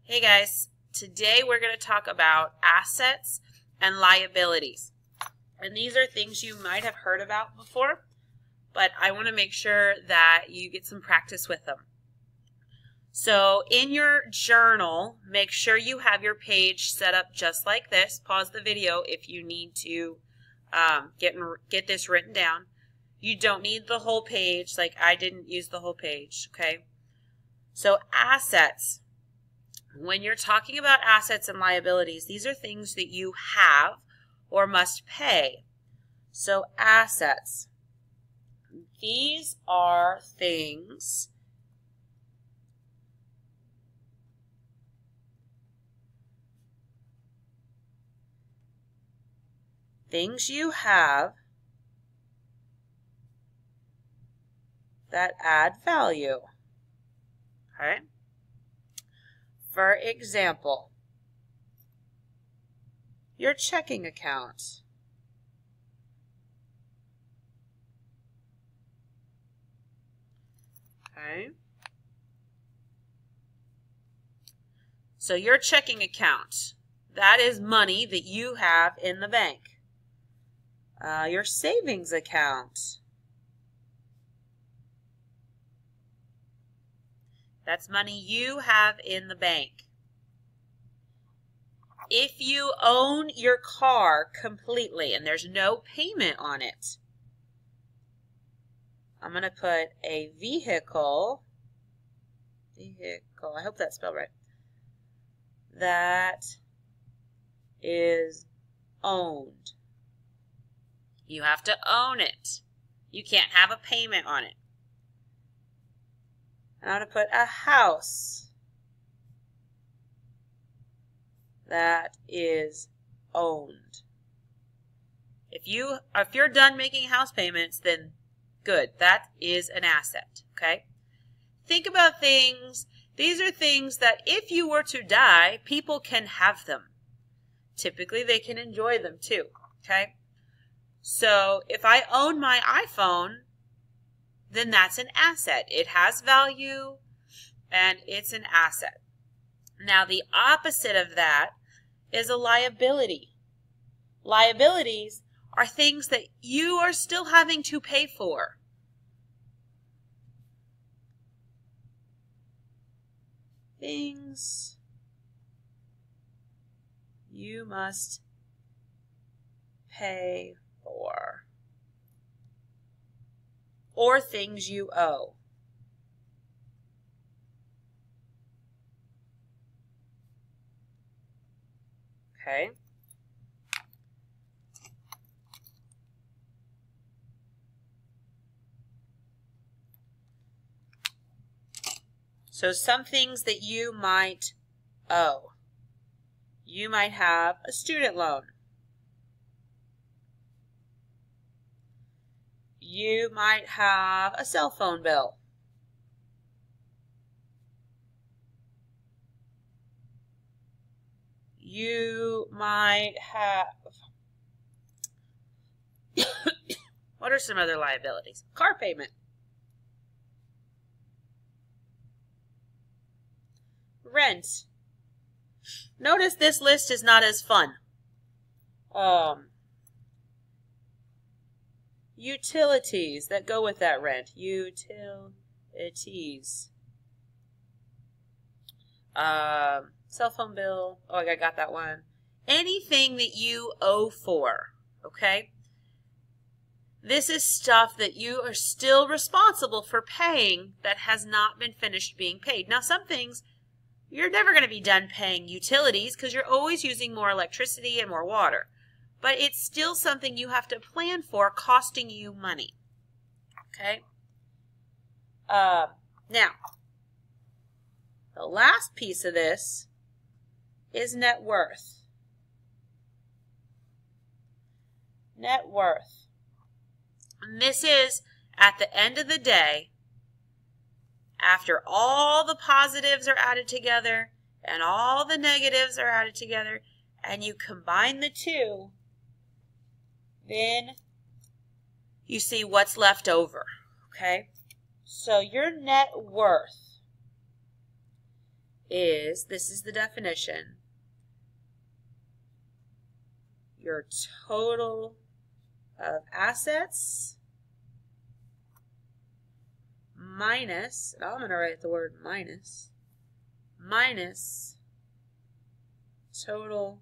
Hey guys, today we're going to talk about assets and liabilities. And these are things you might have heard about before, but I want to make sure that you get some practice with them. So in your journal, make sure you have your page set up just like this. Pause the video if you need to get this written down. You don't need the whole page, like I didn't use the whole page, okay? So assets. When you're talking about assets and liabilities, these are things that you have or must pay. So assets, these are things you have that add value. Okay? For example, your checking account. Okay? So your checking account, that is money that you have in the bank. Your savings account, that's money you have in the bank. If you own your car completely and there's no payment on it, I'm going to put a vehicle, I hope that's spelled right, that is owned. You have to own it. You can't have a payment on it. I'm going to put a house that is owned. If you're done making house payments, then good. That is an asset, okay? Think about things. These are things that if you were to die, people can have them. Typically, they can enjoy them too, okay? So if I own my iPhone, then that's an asset. It has value and it's an asset. Now, the opposite of that is a liability. Liabilities are things that you are still having to pay for. Things you must pay for. Or things you owe. Okay. So some things that you might owe. You might have a student loan. You might have a cell phone bill. You might have, what are some other liabilities? Car payment. Rent. Notice this list is not as fun. Utilities that go with that rent. Utilities. Cell phone bill. Oh, I got that one. Anything that you owe for, okay? This is stuff that you are still responsible for paying that has not been finished being paid. Now, some things you're never going to be done paying utilities because you're always using more electricity and more water. But it's still something you have to plan for costing you money. Okay? Now, the last piece of this is net worth. Net worth. And this is, at the end of the day, after all the positives are added together and all the negatives are added together, and you combine the two, then you see what's left over, okay? So your net worth is, this is the definition, your total of assets minus, I'm going to write the word minus total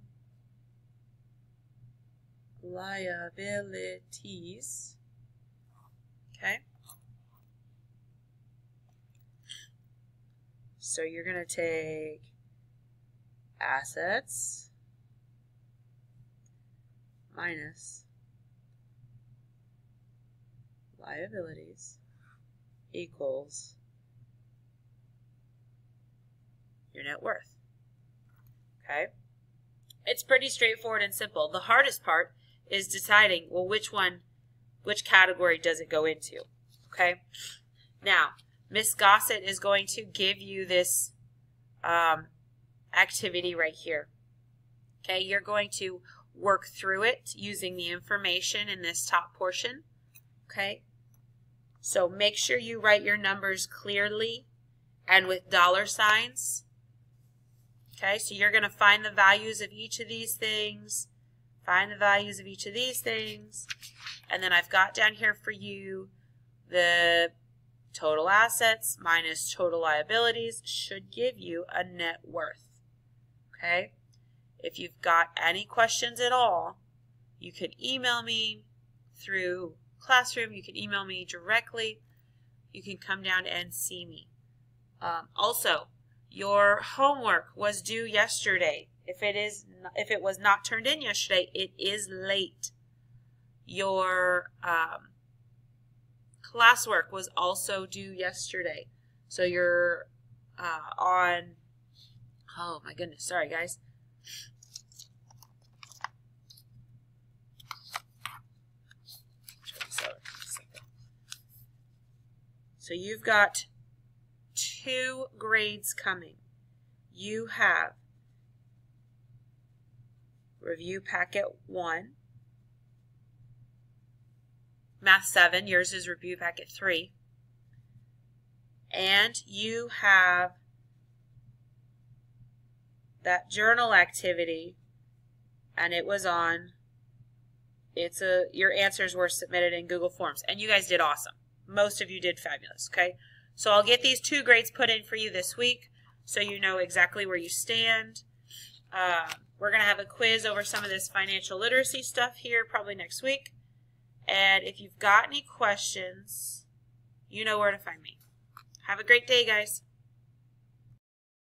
liabilities. Okay? So you're going to take assets minus liabilities equals your net worth. Okay? It's pretty straightforward and simple. The hardest part is deciding, well, which category does it go into? Okay? Now, Miss Gossett is going to give you this activity right here. Okay? You're going to work through it using the information in this top portion. Okay? So make sure you write your numbers clearly and with dollar signs. Okay, so you're going to find the values of each of these things, find the values of each of these things, and then I've got down here for you the total assets minus total liabilities should give you a net worth. Okay, if you've got any questions at all, you can email me through Classroom, you can email me directly, you can come down and see me. Also, your homework was due yesterday. If it was not turned in yesterday, it is late. Your classwork was also due yesterday. So you're on, oh my goodness, sorry guys. So you've got 2 grades coming. You have Review Packet 1, Math 7, yours is Review Packet 3, and you have that journal activity, and it was on, your answers were submitted in Google Forms, and you guys did awesome. Most of you did fabulous, okay? So I'll get these 2 grades put in for you this week so you know exactly where you stand. We're going to have a quiz over some of this financial literacy stuff here probably next week. And if you've got any questions, you know where to find me. Have a great day, guys.